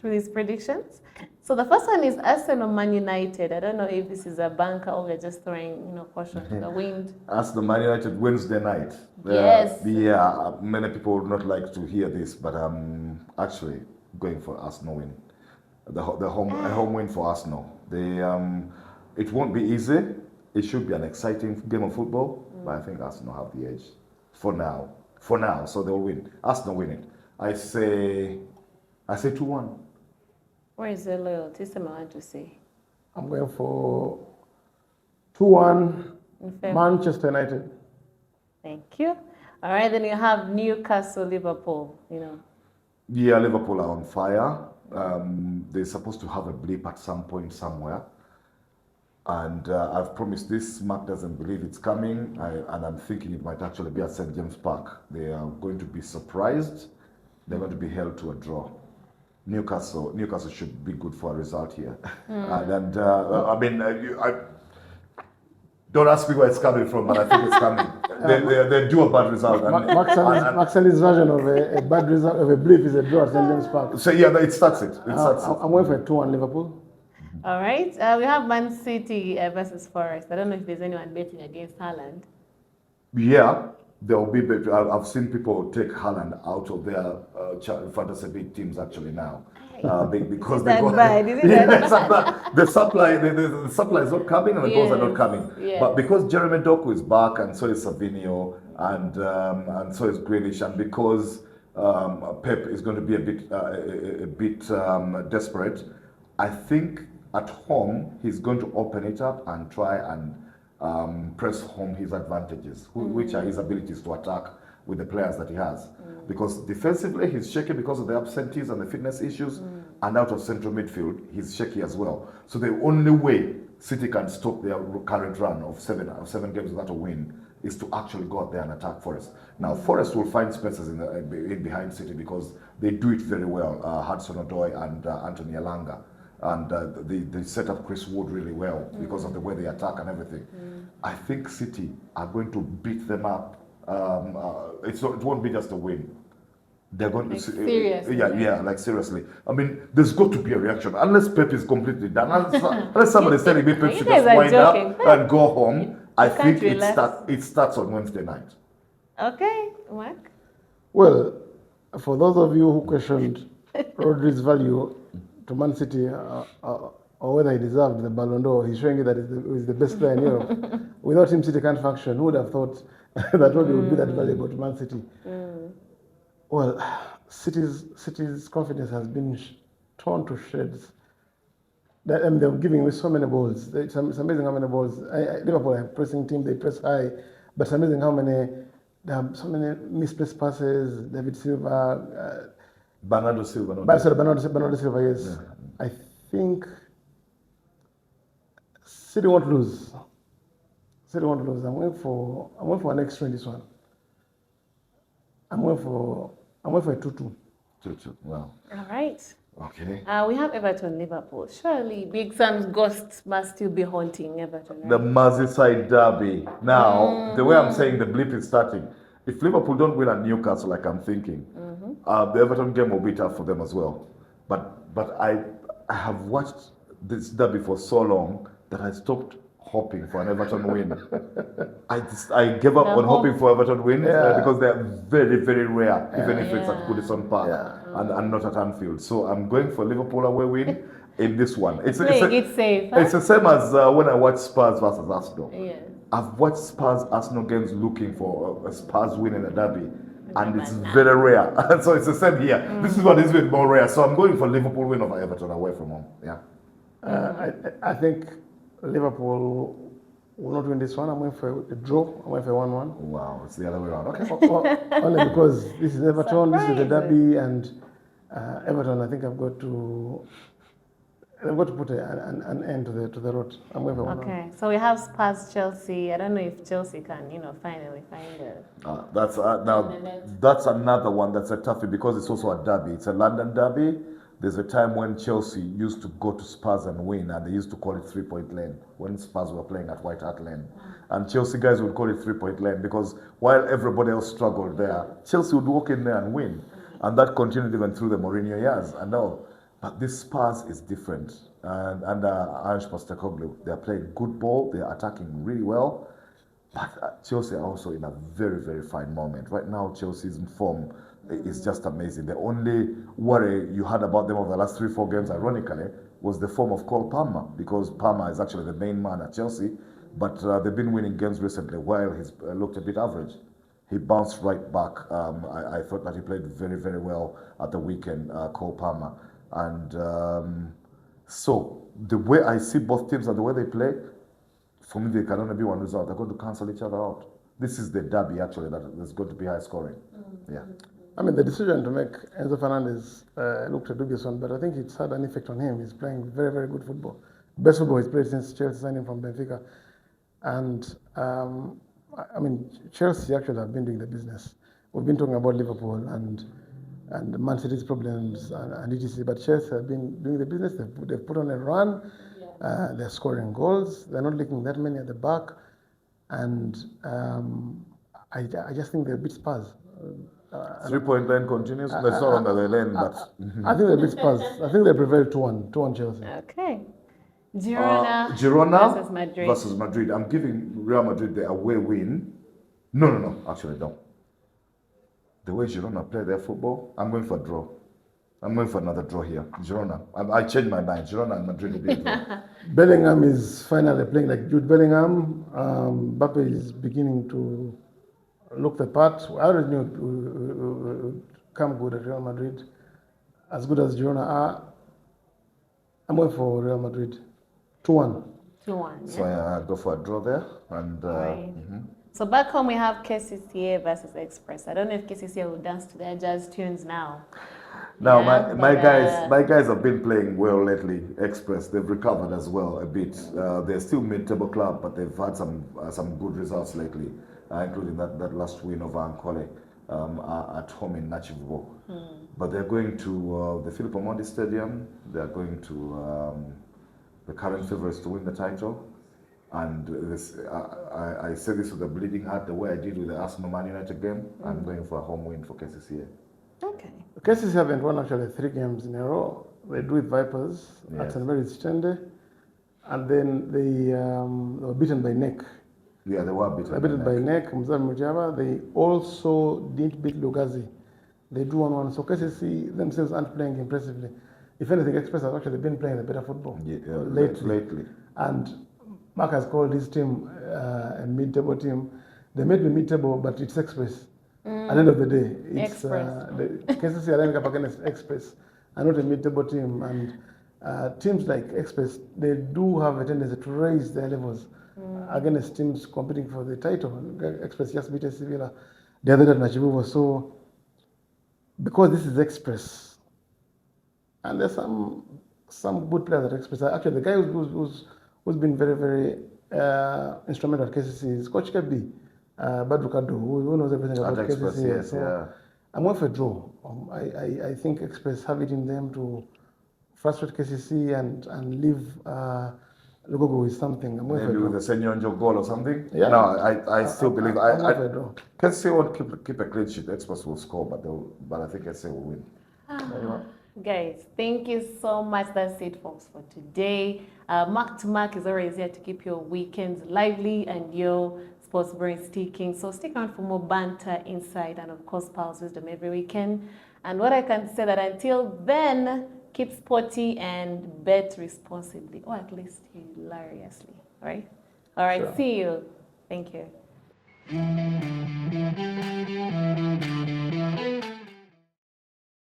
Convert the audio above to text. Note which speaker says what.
Speaker 1: through these predictions. So the first one is Arsenal Man United. I don't know if this is a banker or we're just throwing, caution to the wind.
Speaker 2: Arsenal Man United Wednesday night.
Speaker 1: Yes.
Speaker 2: Many people would not like to hear this, but I'm actually going for Arsenal win. The home win for Arsenal. It won't be easy. It should be an exciting game of football, but I think Arsenal have the edge for now. So they'll win. Arsenal win it. I say 2-1.
Speaker 1: Where is the loyalty? Someone want to say.
Speaker 3: I'm going for 2-1
Speaker 1: In
Speaker 3: Manchester United.
Speaker 1: Thank you. All right, then you have Newcastle, Liverpool.
Speaker 2: Yeah, Liverpool are on fire. They're supposed to have a blip at some point somewhere. And I've promised this. Mark doesn't believe it's coming. And I'm thinking it might actually be at St. James Park. They are going to be surprised. They're going to be held to a draw. Newcastle should be good for a result here. Don't ask me where it's coming from, but I think it's coming. They do a bad result.
Speaker 3: Maxali's version of a bad result of a blip is a draw at St. James Park.
Speaker 2: So yeah, it starts it.
Speaker 3: I'm going for a 2-1 Liverpool.
Speaker 1: All right. We have Man City versus Forest. I don't know if there's anyone betting against Haaland.
Speaker 2: Yeah, there will be. I've seen people take Haaland out of their fantasy big teams actually now. Because the supply is not coming and the goals are not coming.
Speaker 1: Yes.
Speaker 2: But because Jeremy Doku is back and so is Savinho and so is Grealish, and because Pep is going to be a bit desperate, I think at home he's going to open it up and try and press home his advantages, which are his abilities to attack with the players that he has. Because defensively he's shaky because of the absentees and the fitness issues, and out of central midfield he's shaky as well. So the only way City can stop their current run of seven games without a win is to actually go out there and attack Forest. Now Forest will find spaces in behind City because they do it very well. Hudson-Odoi and Anthony Elanga. And they set up Chris Wood really well because of the way they attack and everything. I think City are going to beat them up. It won't be just a win. They're going to
Speaker 1: seriously.
Speaker 2: Like seriously. I mean, there's got to be a reaction unless Pep is completely done. Unless somebody's telling me Pep should just wind up and go home. I think it starts on Wednesday night.
Speaker 1: Okay, Mark.
Speaker 3: Well, for those of you who questioned Rodri's value to Man City or whether he deserved the Ballon d'Or, he's showing you that he's the best player in Europe. Without him, City can't function. Who would have thought that Rodri would be that valuable to Man City? Well, City's confidence has been torn to shreds. They're giving away so many balls. It's amazing how many balls. Liverpool are a pressing team. They press high, but it's amazing how many. There are so many misplaced passes. David Silva.
Speaker 2: Bernardo Silva.
Speaker 3: Bernardo Silva, yes. Yeah. I think City won't lose. I'm going for an extra in this one. I'm going for a 2-2.
Speaker 2: 2-2. Wow.
Speaker 1: All right.
Speaker 2: Okay.
Speaker 1: We have Everton, Liverpool. Surely Big Sam's ghost must still be haunting Everton. Right?
Speaker 2: The Merseyside Derby. Now, the way I'm saying the blip is starting. If Liverpool don't win at Newcastle, like I'm thinking, the Everton game will be tough for them as well. But I have watched this derby for so long that I stopped hoping for an Everton win. I gave up on hoping for Everton win because they're very, very rare, even if it's at Goodison Park and not at Anfield. So I'm going for Liverpool away win in this one. It's safe. It's the same as when I watch Spurs versus Arsenal. Yeah. I've watched Spurs-Arsenal games looking for a Spurs win in a derby. And it's very rare. And so it's the same here. This is what is a bit more rare. So I'm going for Liverpool win over Everton away from home. Yeah.
Speaker 3: I think Liverpool will not win this one. I'm going for a draw. I'm going for 1-1.
Speaker 2: Wow, it's the other way around. Okay.
Speaker 3: Only because this is Everton, this is the derby, and Everton. I think I've got to put an end to the road. I'm going for 1-1.
Speaker 1: Okay, so we have Spurs, Chelsea. I don't know if Chelsea can, finally find a.
Speaker 2: That's another one that's a toughie because it's also a derby. It's a London derby. There's a time when Chelsea used to go to Spurs and win, and they used to call it 3-point lane when Spurs were playing at White Hart Lane. And Chelsea guys would call it 3-point lane because while everybody else struggled there, Chelsea would walk in there and win. And that continued even through the Mourinho years. And now But this Spurs is different. And under Irish Postecoglou, they are playing good ball. They are attacking really well. But Chelsea are also in a very, very fine moment. Right now, Chelsea's form is just amazing. The only worry you had about them over the last 3-4 games, ironically, was the form of Cole Palmer, because Palmer is actually the main man at Chelsea. But they've been winning games recently while he's looked a bit average. He bounced right back. I thought that he played very, very well at the weekend, Cole Palmer. And so the way I see both teams and the way they play, for me, there can only be one result. They're going to cancel each other out. This is the derby, actually, that is going to be high scoring. Yeah.
Speaker 3: I mean, the decision to make Enzo Fernandez looked a dubious one, but I think it's had an effect on him. He's playing very, very good football. Best football he's played since Chelsea signed him from Benfica. And, I mean, Chelsea actually have been doing the business. We've been talking about Liverpool and Man City's problems and etc. But Chelsea have been doing the business. They've put on a run. They're scoring goals. They're not leaking that many at the back. And I just think they're a bit Spurs.
Speaker 2: 3-point line continues. That's not under the lane, but
Speaker 3: I think they're a bit Spurs. I think they prevail 2-1 Chelsea.
Speaker 1: Okay. Girona,
Speaker 2: Girona versus Madrid. I'm giving Real Madrid the away win. No. Actually, no. The way Girona play their football, I'm going for a draw. I'm going for another draw here. Girona. I changed my mind. Girona and Madrid will be a draw.
Speaker 3: Bellingham is finally playing like Jude Bellingham. Mbappe is beginning to look the part. I already knew it would come good at Real Madrid. As good as Girona are, I'm going for Real Madrid. 2-1.
Speaker 1: 2-1.
Speaker 2: So I go for a draw there. And
Speaker 1: Right. So back home we have KCCA versus Express. I don't know if KCCA will dance to their jazz tunes now.
Speaker 2: now
Speaker 1: Yeah,
Speaker 2: my
Speaker 1: but,
Speaker 2: my guys have been playing well lately. Express, they've recovered as well a bit. They're still mid-table club, but they've had some good results lately, including that last win over Ankole at home in Nachivubo. But they're going to the Philip Omondi Stadium. They're going to the current favourites to win the title. And this, I say this with a bleeding heart, the way I did with the Arsenal Man United game. I'm going for a home win for KCCA.
Speaker 1: Okay.
Speaker 3: KCCA haven't won actually 3 games in a row. They drew with Vipers at St. Mary's Stende, and then they were beaten by NEC.
Speaker 2: Yeah, they were beaten.
Speaker 3: They were beaten by NEC, Mzami Mujaba. They also didn't beat Lugazi. They drew 1-1. So KCC themselves aren't playing impressively. If anything, Express has actually been playing a better football lately. And Mark has called his team a mid-table team. They may be mid-table, but it's Express. At the end of the day, it's the KCC are up against Express, and not a mid-table team. And teams like Express, they do have a tendency to raise their levels against teams competing for the title. Express just beat Sevilla the other day at Nachivubo. So, because this is Express, and there's some good players at Express. Actually, the guy who's been very, very instrumental at KCC is Coach Kebi, Badru Kadu, who knows everything about
Speaker 2: Express,
Speaker 3: KCC.
Speaker 2: yes,
Speaker 3: So
Speaker 2: yeah.
Speaker 3: I'm going for a draw. I think Express have it in them to frustrate KCC and leave Lugogo with something. I'm going
Speaker 2: Maybe
Speaker 3: for a
Speaker 2: with
Speaker 3: draw.
Speaker 2: a Senyonjo goal or something.
Speaker 3: Yeah.
Speaker 2: No, I still believe.
Speaker 3: I'm going for a draw.
Speaker 2: KCC won't keep a clean sheet. Express will score, but I think KCC will win.
Speaker 1: Guys, thank you so much. That's it, folks, for today. Mark to Mark is always here to keep your weekends lively and your sports brain sticking. So stick around for more banter, insight, and of course, Pulse Wisdom every weekend. And what I can say that until then, keep sporty and bet responsibly, or at least hilariously. All right? All right,
Speaker 3: Sure.
Speaker 1: See you. Thank you.